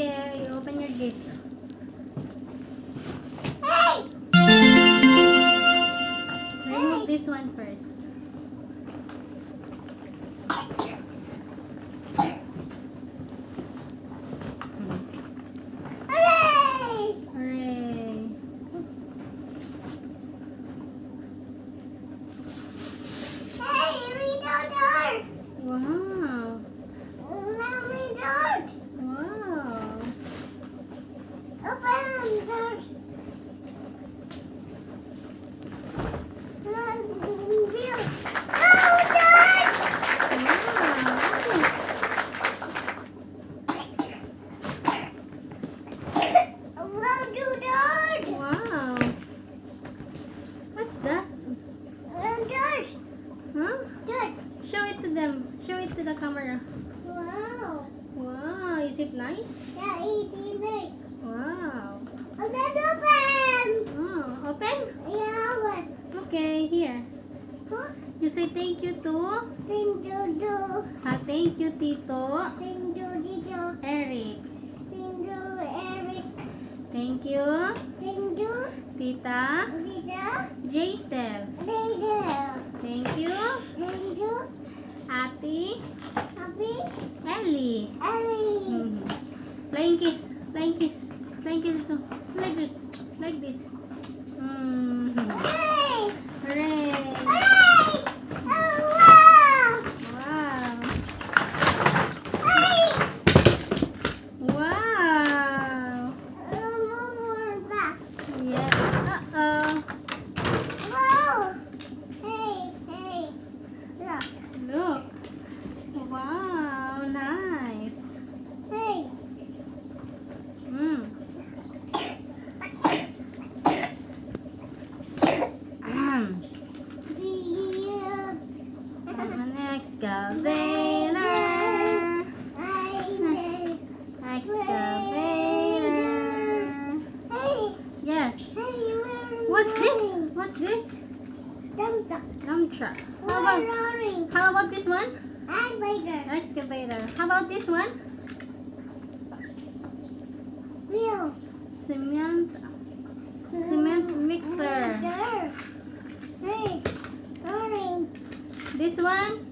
Okay, you open your gate. Hey! Remove this one first. Hooray! Hooray! Hey, read the door! Wow! Mommy, door! Wow! Open the door! Bill! Oh, door! Well, do door! Wow! What's that? Door! Huh? Door! Show it to them. Show it to the camera. Wow! Wow! Is it nice? Yeah, eating it. Wow! Oh, that's open! Oh, open? Yeah, open. Okay, here. Huh? You say thank you to Thank you, do. thank you Tito Thank you, Tito. Eric. Thank you, Eric. Thank you Thank you, Tita Tita. Jaisel. Later. Thank you Thank you, Ate Happy Ellie. Ellie. Flying kiss. Flying kiss. Flying kiss to. Like this. Like this. Hey! Hooray! Hooray! Oh, wow! Wow! Hey! Wow! More back. Yeah. Uh-oh. Whoa! Hey, hey. Look. Look. Wow, nice. Hey. Mm. Ahem. An excavator. Excavator. Yes. What's this? What's this? Dump truck. How about this one? Excavator. How about this one? Cement mixer. Hey, This one?